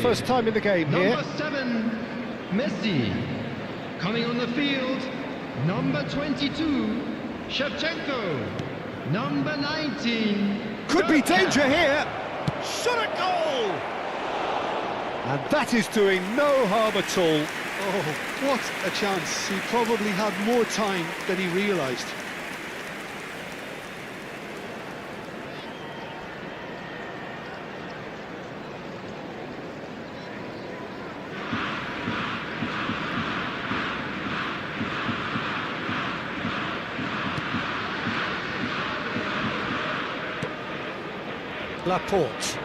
first time in the game here. Number 7, Messi. Coming on the field, number 22, Shevchenko. Number 19. Could be danger here. Shot a goal! And that is doing no harm at all. Oh, what a chance. He probably had more time than he realised. Laporte.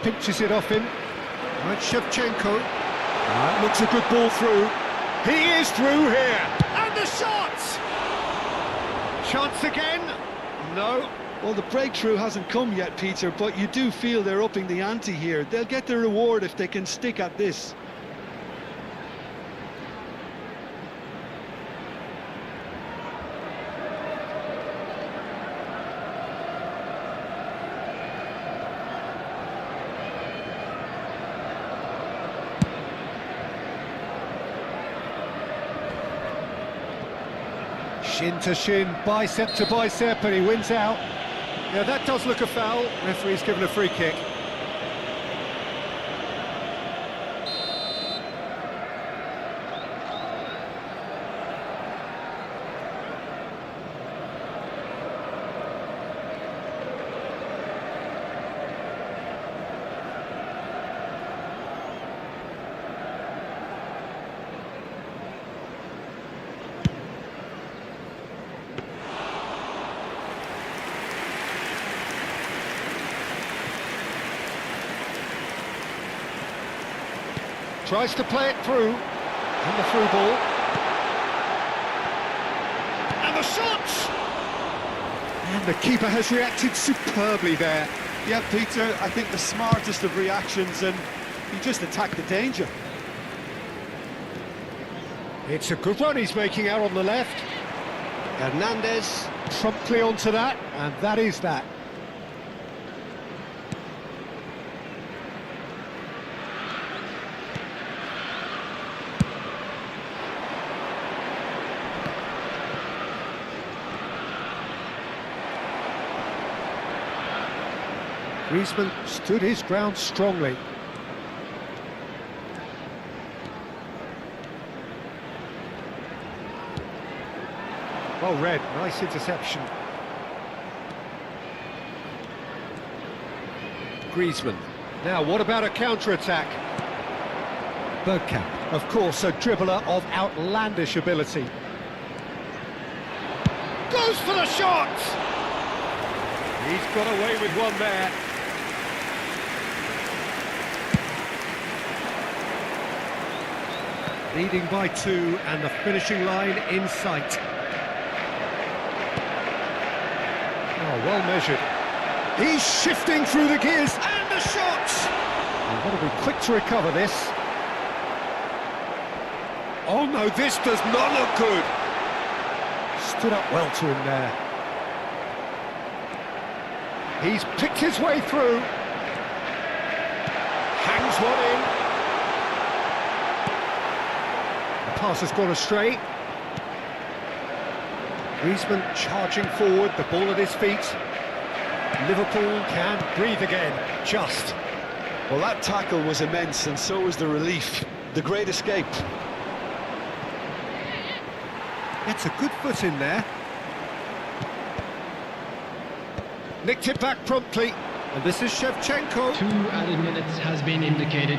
Pinches it off him. Right, Shevchenko. That looks a good ball through. He is through here. And the shot! Chance again? No. Well, the breakthrough hasn't come yet, Peter, but you do feel they're upping the ante here. They'll get the reward if they can stick at this. Shin to shin, bicep to bicep, and he wins out. Yeah, that does look a foul. Referee's given a free kick. Tries to play it through, and the through ball. And the shot! And the keeper has reacted superbly there. Yeah, Peter, I think the smartest of reactions, and he just attacked the danger. It's a good run he's making out on the left. Hernandez promptly onto that, and that is that. Griezmann stood his ground strongly. Well read, nice interception. Griezmann. Now, what about a counter-attack? Bergkamp, of course, a dribbler of outlandish ability. Goes for the shot! He's got away with one there. Leading by 2 and the finishing line in sight. Oh, well measured. He's shifting through the gears and the shot! You've got to be quick to recover this. Oh no, this does not look good. Stood up well to him there. He's picked his way through. Hangs one in. The pass has gone astray. Griezmann charging forward, the ball at his feet. Liverpool can breathe again, just. Well, that tackle was immense, and so was the relief. The great escape. Gets a good foot in there. Nicked it back promptly, and this is Shevchenko. 2 added minutes has been indicated.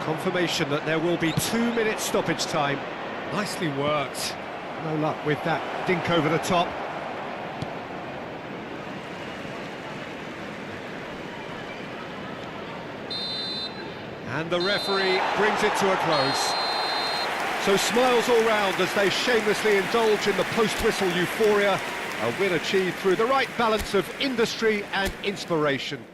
Confirmation that there will be 2 minutes stoppage time. Nicely worked. No luck with that dink over the top. And the referee brings it to a close. So smiles all round as they shamelessly indulge in the post-whistle euphoria. A win achieved through the right balance of industry and inspiration.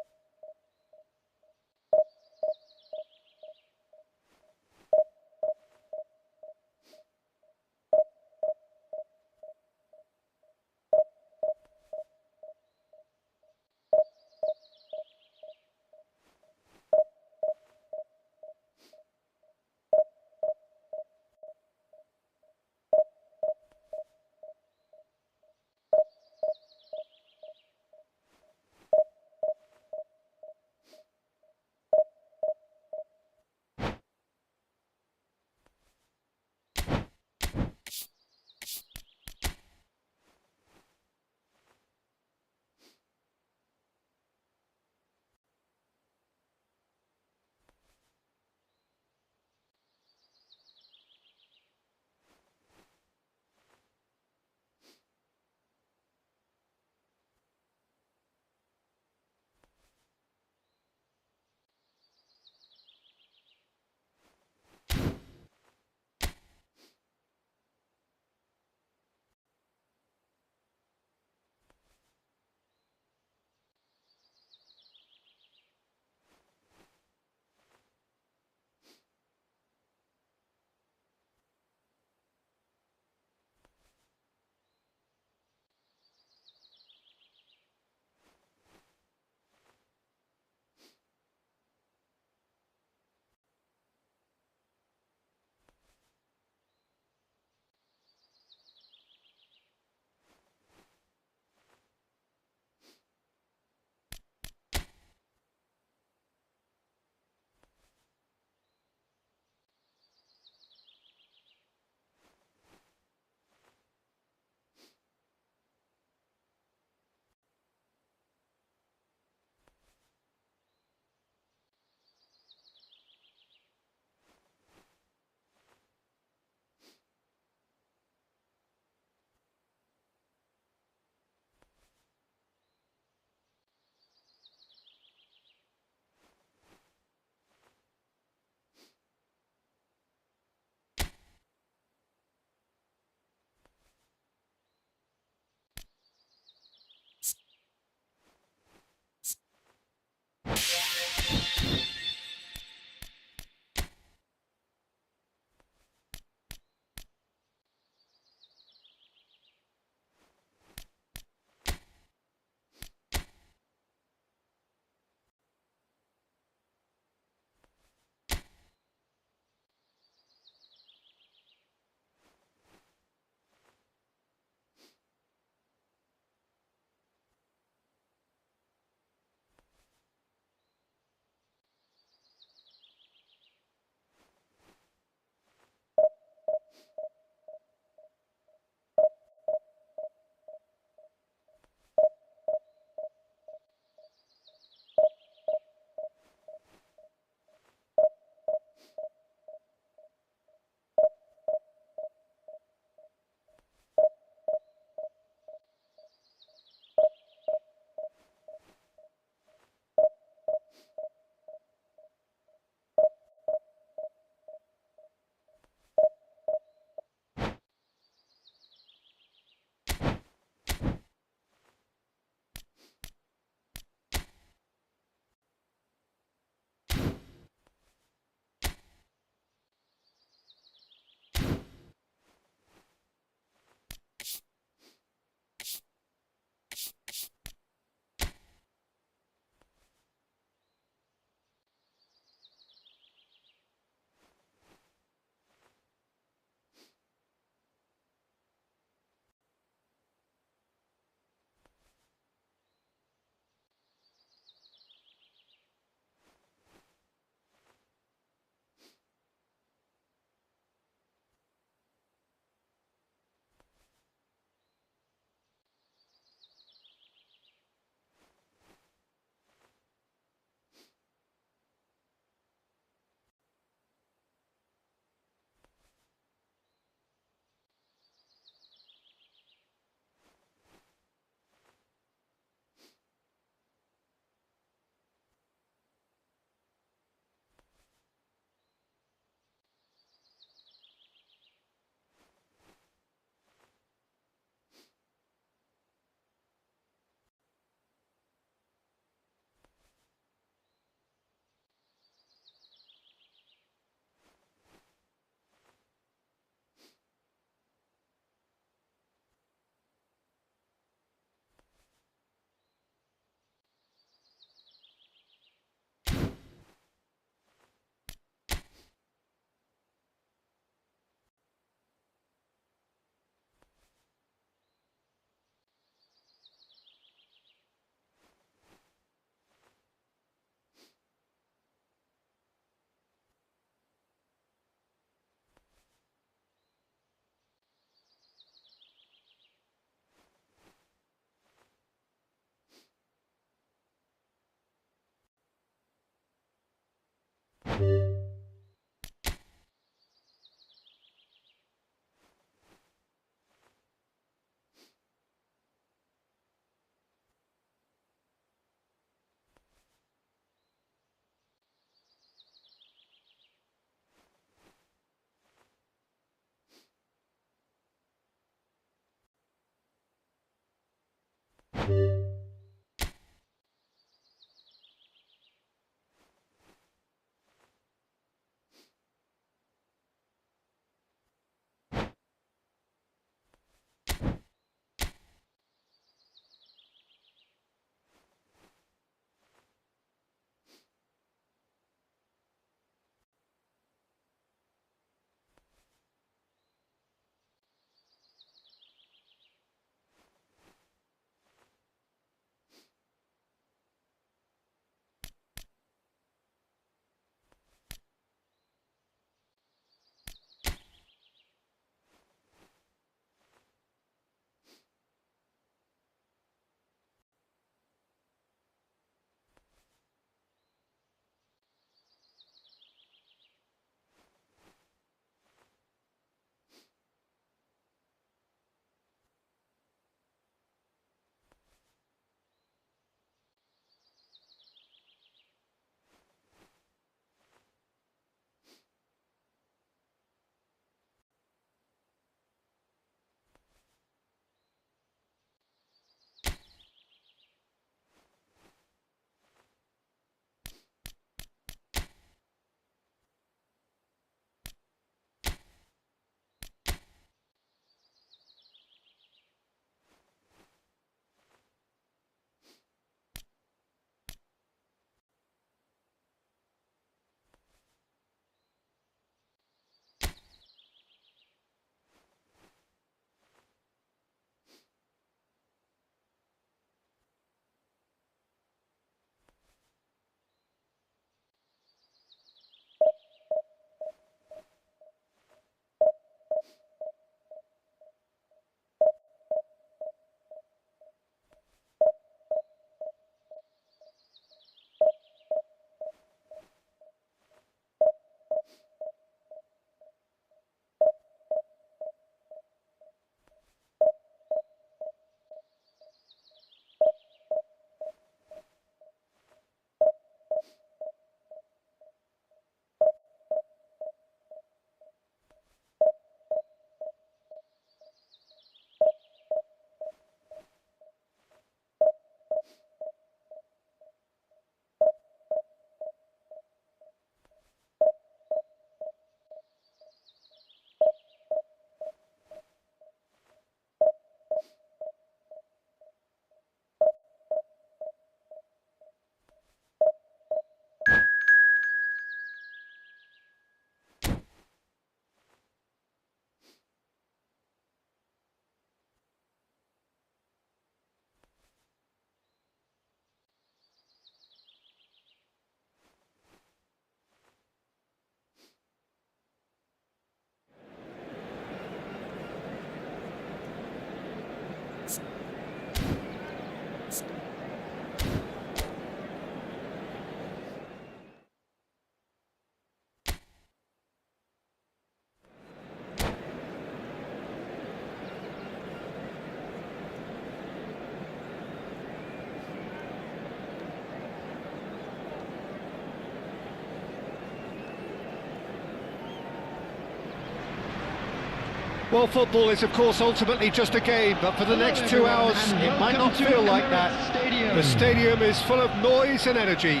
Well, football is, of course, ultimately just a game, but for the next 2 hours, it might not feel like that. The stadium is full of noise and energy.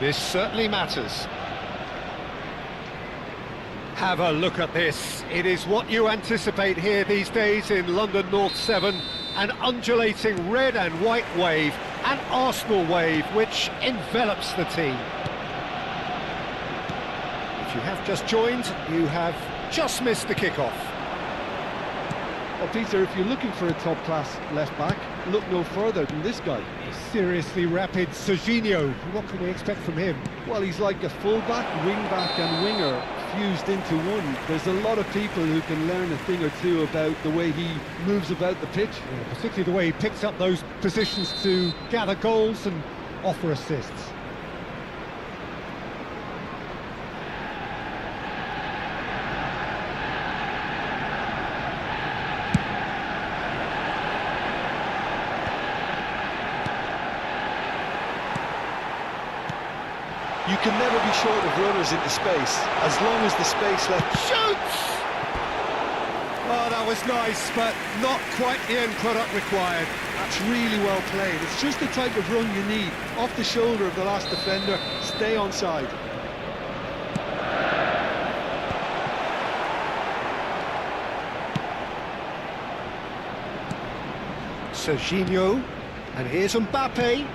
This certainly matters. Have a look at this. It is what you anticipate here these days in London North 7. An undulating red and white wave, an Arsenal wave, which envelops the team. If you have just joined, you have just missed the kickoff. Well, Peter, if you're looking for a top-class left-back, look no further than this guy. Seriously rapid Serginho. What can we expect from him? Well, he's like a full-back, wing-back and winger fused into one. There's a lot of people who can learn a thing or two about the way he moves about the pitch. Yeah, particularly the way he picks up those positions to gather goals and offer assists. You can never be short of runners into space, as long as the space left... Shoots! Oh, that was nice, but not quite the end product required. That's really well played. It's just the type of run you need. Off the shoulder of the last defender, stay onside. Serginho, and here's Mbappe.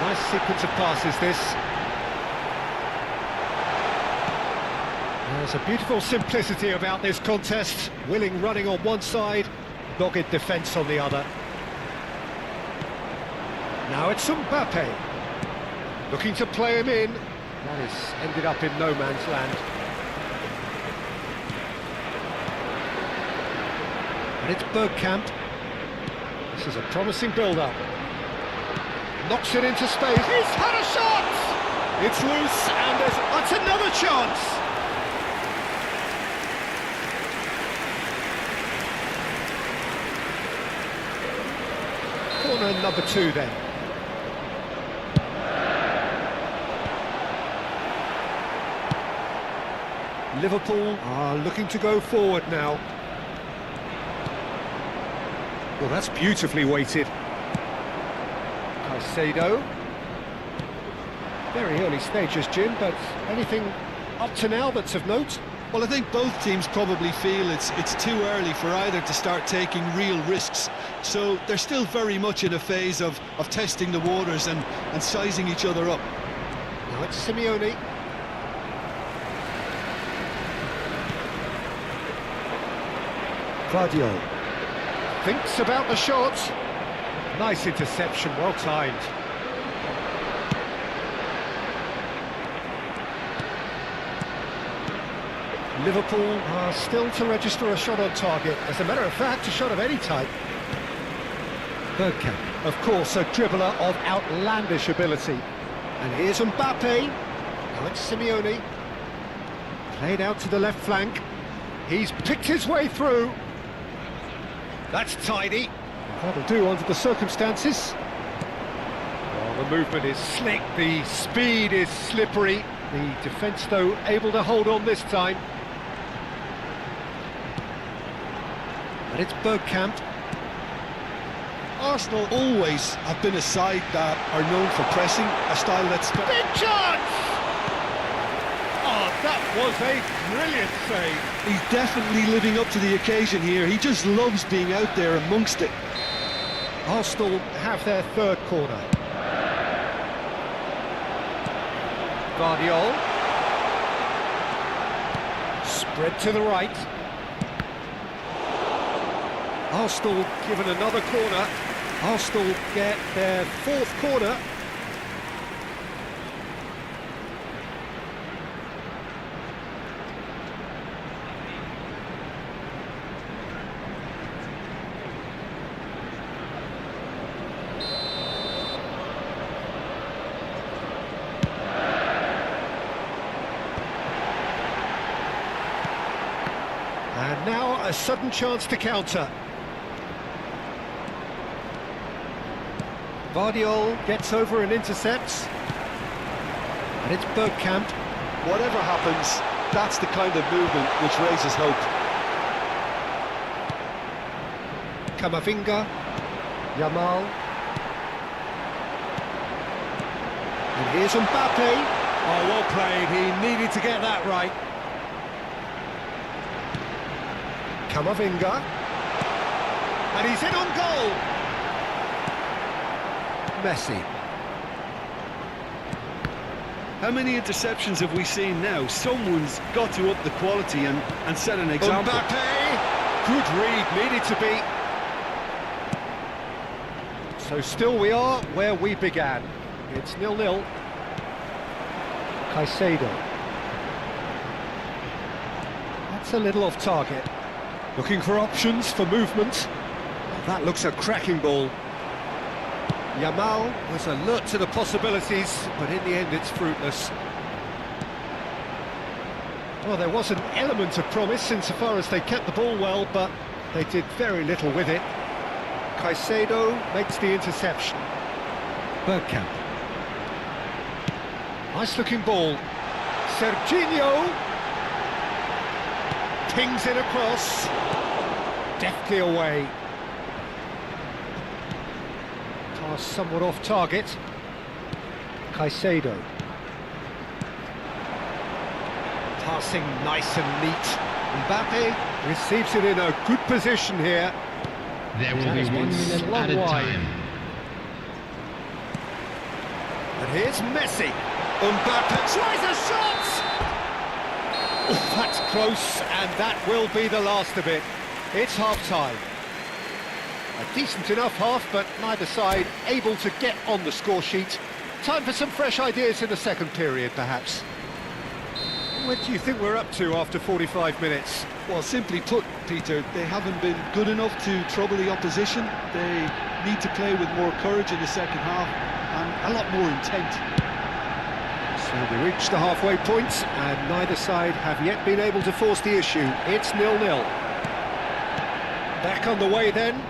Nice sequence of passes, this. There's a beautiful simplicity about this contest. Willing running on one side, dogged defence on the other. Now it's Mbappe. Looking to play him in. That has ended up in no man's land. And it's Bergkamp. This is a promising build-up. Knocks it into space. He's had a shot! It's loose, and that's another chance! Corner number 2 then. Liverpool are looking to go forward now. Well, that's beautifully weighted. Caicedo. Very early stages, Jim, but anything up to now that's of note? Well, I think both teams probably feel it's too early for either to start taking real risks. So they're still very much in a phase of testing the waters and sizing each other up. Now it's Simeone. Guardiola thinks about the shot. Nice interception, well timed. Liverpool are still to register a shot on target. As a matter of fact, a shot of any type. Bergkamp, of course, a dribbler of outlandish ability. And here's Mbappe. Now it's Simeone. Played out to the left flank. He's picked his way through. That's tidy. That'll do under the circumstances. Well, the movement is slick, the speed is slippery. The defence, though, able to hold on this time. And it's Bergkamp. Arsenal always have been a side that are known for pressing, a style that's... Big chance! Oh, that was a brilliant save. He's definitely living up to the occasion here. He just loves being out there amongst it. Arsenal have their third corner. Guardiola. Spread to the right. Arsenal given another corner. Arsenal get their fourth corner. And now a sudden chance to counter. Guardiola gets over and intercepts. And it's Bergkamp. Whatever happens, that's the kind of movement which raises hope. Camavinga. Yamal. And here's Mbappe. Oh, well played. He needed to get that right. Camavinga. And he's in on goal. Messi. How many interceptions have we seen now? Someone's got to up the quality and set an example. Mbappe! Good read, needed to be. So still we are where we began. It's 0-0. Caicedo. That's a little off target. Looking for options for movement. That looks a cracking ball. Yamal was alert to the possibilities, but in the end it's fruitless. Well, there was an element of promise insofar as they kept the ball well, but they did very little with it. Caicedo makes the interception. Bergkamp. Nice looking ball. Serginho. Pings it across. Deftly away. Pass somewhat off target. Caicedo. Passing nice and neat. Mbappe receives it in a good position here. There will That be has 1 been minute slung added wide. time. And here's Messi. Mbappe tries a shot! Oh, that's close, and that will be the last of it. It's half-time. A decent enough half, but neither side able to get on the score sheet. Time for some fresh ideas in the second period, perhaps. What do you think we're up to after 45 minutes? Well, simply put, Peter, they haven't been good enough to trouble the opposition. They need to play with more courage in the second half and a lot more intent. So we reach the halfway point, and neither side have yet been able to force the issue. It's 0-0. Back on the way then.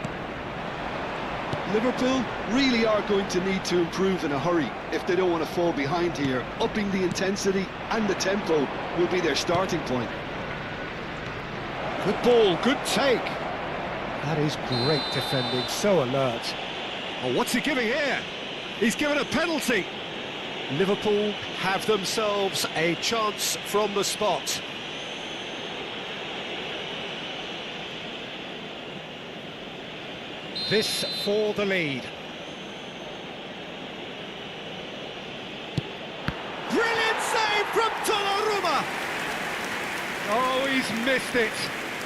Liverpool really are going to need to improve in a hurry if they don't want to fall behind here. Upping the intensity and the tempo will be their starting point. Good ball, good take. That is great defending, so alert. Oh, what's he giving here? He's given a penalty. Liverpool have themselves a chance from the spot. This for the lead. Brilliant save from Donnarumma! Oh, he's missed it.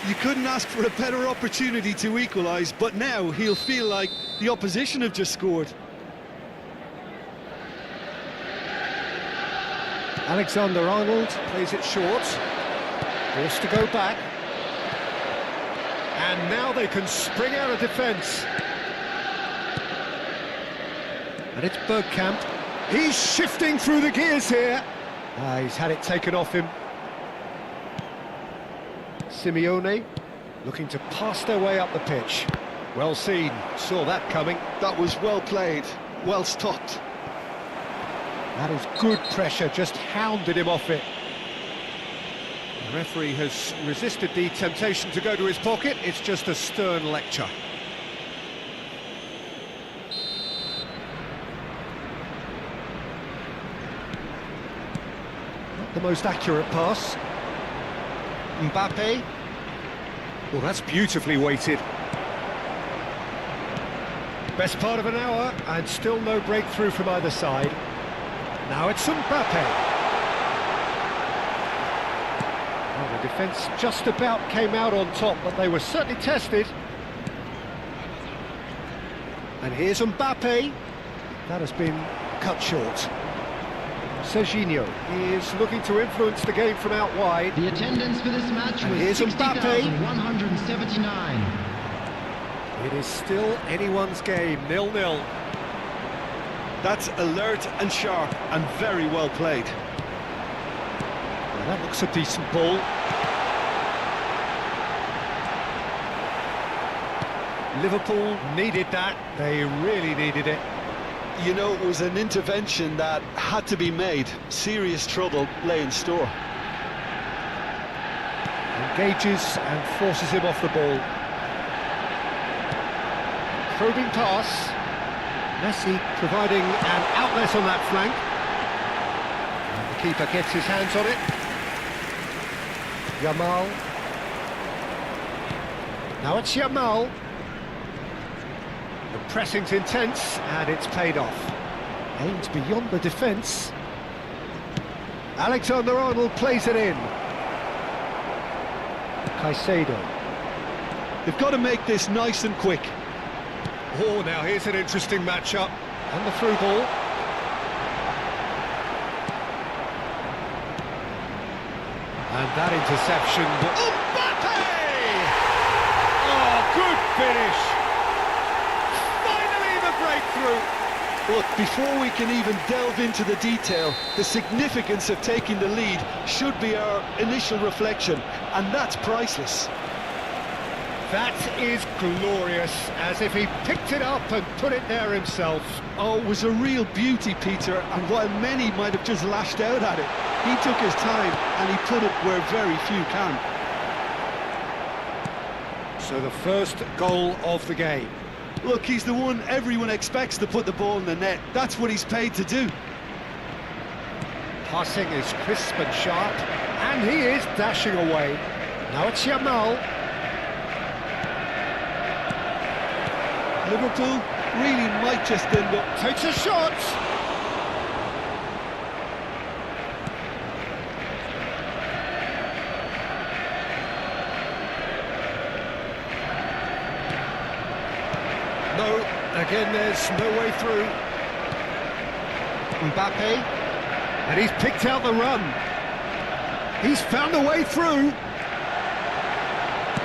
You couldn't ask for a better opportunity to equalise, but now he'll feel like the opposition have just scored. Alexander-Arnold plays it short. Forced to go back. And now they can spring out of defence. And it's Bergkamp. He's shifting through the gears here. He's had it taken off him. Simeone looking to pass their way up the pitch. Well seen, saw that coming. That was well played, well stopped. That is good pressure, just hounded him off it. The referee has resisted the temptation to go to his pocket. It's just a stern lecture. Not the most accurate pass. Mbappe. Well, that's beautifully weighted. Best part of an hour, and still no breakthrough from either side. Now it's Mbappe. Well, the defence just about came out on top, but they were certainly tested. And here's Mbappe. That has been cut short. Serginho is looking to influence the game from out wide. The attendance for this match And was here's Mbappe. 60,179. It is still anyone's game, 0-0. That's alert and sharp and very well played. Well, that looks a decent ball. Liverpool needed that. They really needed it. You know, it was an intervention that had to be made. Serious trouble lay in store. Engages and forces him off the ball. Probing pass. Messi providing an outlet on that flank. And the keeper gets his hands on it. Yamal. Now it's Yamal. The pressing's intense and it's paid off. Aims beyond the defence. Alexander-Arnold plays it in. Caicedo. They've got to make this nice and quick. Oh, now here's an interesting matchup. And the through ball. And that interception. Mbappe! Oh, good finish. Finally the breakthrough. Look, before we can even delve into the detail, the significance of taking the lead should be our initial reflection, and that's priceless. That is glorious, as if he picked it up and put it there himself. Oh, it was a real beauty, Peter, and while many might have just lashed out at it, he took his time and he put it where very few can. So the first goal of the game. Look, he's the one everyone expects to put the ball in the net. That's what he's paid to do. Passing is crisp and sharp, and he is dashing away. Now it's Yamal. Liverpool really might just end up... Takes a shot. No, again there's no way through. Mbappe, and he's picked out the run. He's found a way through.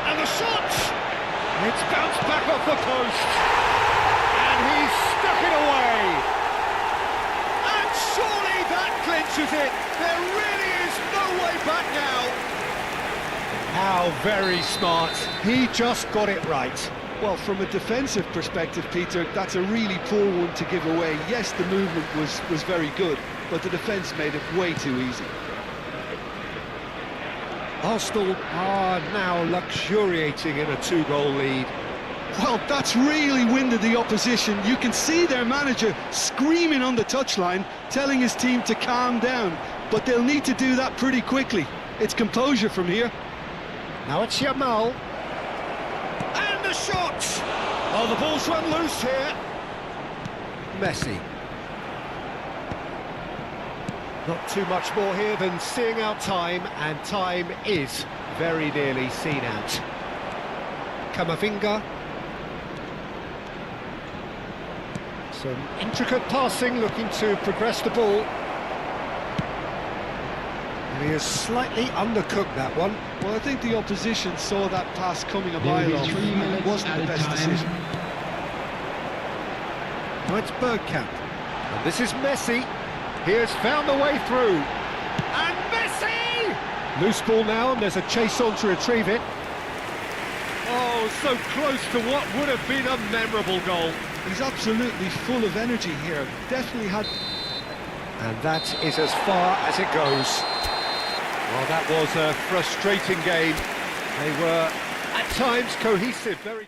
And the shot! It's bounced back off the post. And he's stuck it away. And surely that clinches it. There really is no way back now. How very smart. He just got it right. Well, from a defensive perspective, Peter, that's a really poor one to give away. Yes, the movement was very good, but the defence made it way too easy. Arsenal are now luxuriating in a 2-goal lead. Well, that's really winded the opposition. You can see their manager screaming on the touchline, telling his team to calm down, but they'll need to do that pretty quickly. It's composure from here. Now it's Yamal. And the shot! Oh, the ball's run loose here. Messi. Not too much more here than seeing out time, and time is very nearly seen out. Camavinga. Some intricate passing, looking to progress the ball. And he has slightly undercooked that one. Well, I think the opposition saw that pass coming a There mile will off. be 3 minutes It wasn't the added best time. decision. Now it's Bergkamp. And this is Messi. He has found a way through. And Messi! Loose ball now, and there's a chase on to retrieve it. Oh, so close to what would have been a memorable goal. He's absolutely full of energy here. Definitely had... And that is as far as it goes. Well, that was a frustrating game. They were, at times, cohesive, very...